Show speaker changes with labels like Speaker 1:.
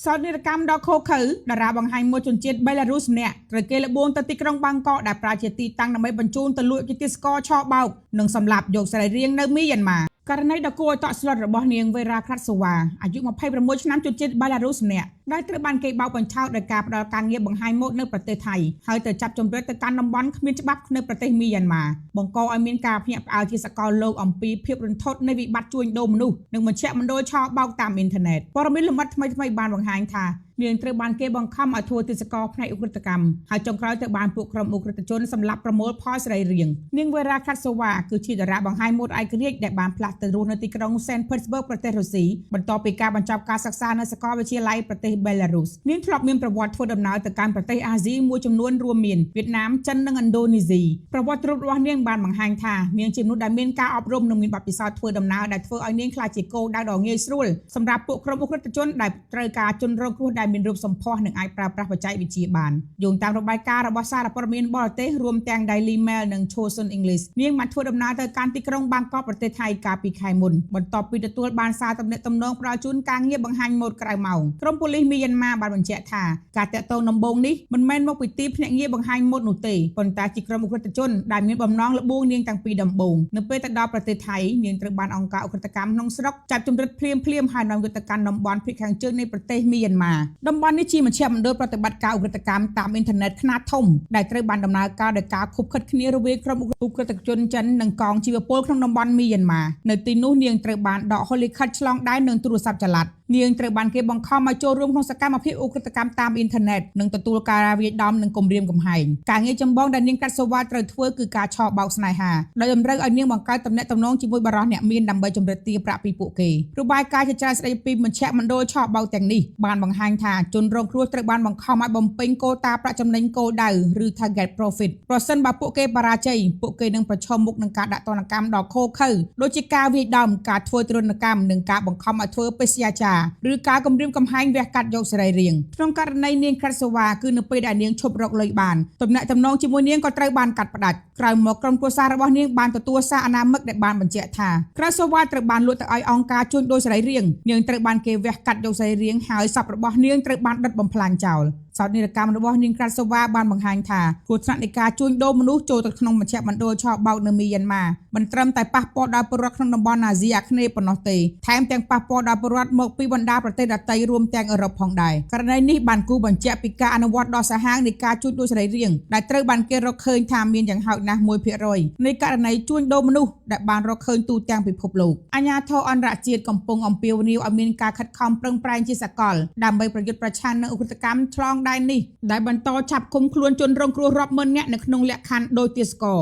Speaker 1: សោតនីរកម្មដ៏ខុសខើតារាបង្ហាញមួយជនជាតិបេឡារុសម្នាក់ត្រូវគេលបួងទៅទីក្រុងបាងកកដែលប្រាជាទីតាំងដើម្បីបញ្ជូនទៅលក់ជាទីស្ករឆោបោកនិងសម្លាប់យកសរីរាង្គនៅមីយ៉ាន់ម៉ាករណីដ៏គួរឲ្យតក់ស្លុតរបស់នាងវេរ៉ាក្រាត់សូវ៉ាអាយុ26ឆ្នាំជនជាតិបេឡារុសម្នាក់ដែលត្រូវបានគេបោកបញ្ឆោតដោយការផ្ដាល់ការងារបង្ហាញម៉ូដនៅប្រទេសថៃហើយទៅចាប់ជំរិតទៅកាន់តំបន់គ្មានច្បាប់នៅប្រទេសមីយ៉ាន់ម៉ាបង្កឲ្យមានការភ្ញាក់ផ្អើលជាសកលលោកអំពីភាពរន្ធត់នៃវិបត្តិជួញដូរមនុស្សនិងមជ្ឈមណ្ឌលឆោបោកតាមអ៊ីនធឺណិតព័ត៌មានលម្អិតថ្មីៗបានបង្ហាញថានាងត្រូវបានគេបង្ខំឲ្យធ្វើទិសកលផ្នែកឧក្រិដ្ឋកម្មហើយចុងក្រោយទៅបានពួកក្រុមឧក្រិដ្ឋជនសម្លាប់ប្រមូលផលសរីរាង្គនាងវេរ៉ាក្រាត់សូវ៉ាគឺជាតារាបង្ហាញម៉ូដឯករាជ្យដែលបានផ្លាស់ទៅរស់នៅទីក្រុងសេនភឺតស្បឺកប្រទេសរុស្ស៊ីបន្ទាប់ពីការបញ្ចប់ការសិក្សានៅសាកលវិទ្យាល័យប្រទេសបេឡារុសនាងធ្លាប់មានប្រវត្តិធ្វើដំណើរទៅកាន់ប្រទេសអាស៊ីមួយចំនួនរួមមានវៀតណាមចិននិងឥណ្ឌូនេស៊ីប្រវត្តិរូបរបស់នាងបានបង្ហាញថានាងជាមនុស្សដែលមានការអប់រំនិងមានបទពិសោធន៍ធ្វើដំណើរដែលធ្វើឲ្យនាងក្លាយជាគោលដៅដ៏ងាយស្រួលសម្រាប់ពួកក្រុមឧក្រិដ្ឋជនដែលត្រូវការជនរងគ្រោះដែលមានរូបសម្ផស្សនិងអាចប្រើប្រាស់បច្ចេកវិទ្យាបានយោងតាមរបាយការណ៍របស់សារព័ត៌មានបរទេសរួមទាំង Daily Mail និង Chosun English នាងបានធ្វើដំណើរទៅកាន់ទីក្រុងបាងកកប្រទេសថៃកាលពីខែមុនបន្ទាប់ពីទទួលបានសារទំនាក់ទំនងផ្ដល់ជូនការងារបង្ហាញម៉ូដក្រៅម៉ោងក្រុមប៉ូលីសមីយ៉ាន់ម៉ាបានបញ្ជាក់ថាការតាក់ទងដំបូងនេះមិនមែនមកពីទីភ្នាក់ងារបង្ហាញម៉ូដនោះទេប៉ុន្តែជាក្រុមឧក្រិដ្ឋជនដែលមានបំណងលបួងនាងតាំងពីដំបូងនៅពេលទៅដល់ប្រទេសថៃនាងត្រូវបានអង្គការឧក្រិដ្ឋកម្មក្នុងស្រុកចាប់ជំរិតភ្លាមហើយនាំយកទៅកាន់តំបន់ភាគខាងជើងនៃប្រទេសមីយ៉ាន់ម៉ាតំបន់នេះជាមជ្ឈមណ្ឌលប្រតិបត្តិការឧក្រិដ្ឋកម្មតាមអ៊ីនធឺណិតខ្នាតធំដែលត្រូវបានដំណើរការដោយការខុបខិតគ្នារវាងក្រុមឧក្រិដ្ឋជនចិននិងកងជីវពលក្នុងតំបន់មីយ៉ាន់ម៉ានៅទីនោះនាងត្រូវបានដកហូលីខិតឆ្លងដែននិងទូរស័ព្ទចល័តនាងត្រូវបានគេបង្ខំឲ្យចូលរួមក្នុងសកម្មភាពឧក្រិដ្ឋកម្មតាមអ៊ីនធឺណិតនិងទទួលការវាយដំនិងគំរាមកំហែងការងារចម្បងដែលនាងកាត់សូវ៉ាត្រូវធ្វើគឺការឆោបោកស្នេហាដោយតម្រូវឲ្យនាងបង្កើតទំនាក់ទំនងជាមួយបរិសុទ្ធអ្នកមានដើម្បីជំរិតទារប្រាក់ពីពួកគេរបាយការណ៍ជាច្រើនស្ដីពីមជ្ឈមណ្ឌលឆោបោកទាំងនេះបានបង្ហាញថាជនរងគ្រោះត្រូវបានបង្ខំឲ្យបំពេញកូតាប្រាក់ចំណេញគោលដៅឬ target profit ប្រសិនបើពួកគេបរាជ័យពួកគេនឹងប្រឈមមុខនឹងការដាក់ទណ្ឌកម្មដ៏ឃោរឃៅដូចជាការវាយដំការធ្វើទរណកម្មនិងការបង្ខំឲ្យធ្វើបេសកចារឬការគំរាមកំហែងវះកាត់យកសរីរាង្គក្នុងករណីនាងក្រាត់សូវ៉ាគឺនៅពេលដែលនាងឈប់រកលុយបានទំនាក់ទំនងជាមួយនាងក៏ត្រូវបានកាត់ផ្តាច់ក្រោយមកក្រុមគ្រួសាររបស់នាងបានទទួលសារអនាមិកដែលបានបញ្ជាក់ថាក្រាត់សូវ៉ាត្រូវបានលក់ទៅឲ្យអង្គការជួញដូរសរីរាង្គនាងត្រូវបានគេវះកាត់យកសរីរាង្គហើយសពរបស់នាងត្រូវបានដុតបំផ្លាញចោលសោតនីរកម្មរបស់នាងក្រាត់សូវ៉ាបានបង្ហាញថាគ្រោះថ្នាក់នៃការជួញដូរមនុស្សចូលទៅក្នុងមជ្ឈមណ្ឌលឆោបោកនៅមីយ៉ាន់ម៉ាមិនត្រឹមតែប៉ះពាល់ដល់ពលរដ្ឋក្នុងតំបន់អាស៊ីអាគ្នេយ៍ប៉ុណ្ណោះទេថែមទាំងប៉ះពាល់ដល់ពលរដ្ឋមកពីបណ្ដាប្រទេសដទៃរួមទាំងអឺរ៉ុបផងដែរករណីនេះបានគូបញ្ជាក់ពីការអនុវត្តដ៏សាហាវនៃការជួញដូរសរីរាង្គដែលត្រូវបានគេរកឃើញថាមានយ៉ាងហោចណាស់ 1% នៃករណីជួញដូរមនុស្សដែលបានរកឃើញទូទាំងពិភពលោកអាជ្ញាធរអន្តរជាតិកំពុងអំពាវនាវឲ្យមានការខិតខំប្រឹងប្រែងជាសកលដើម្បីប្រយុទ្ធប្រឆាំងនឹងឧក្រិដ្ឋកម្មឆ្លងដែននេះដែលបន្តចាប់ឃុំខ្លួនជនរងគ្រោះរាប់ម៉ឺននាក់នៅក្នុងលក្ខខណ្ឌដូចទាសករ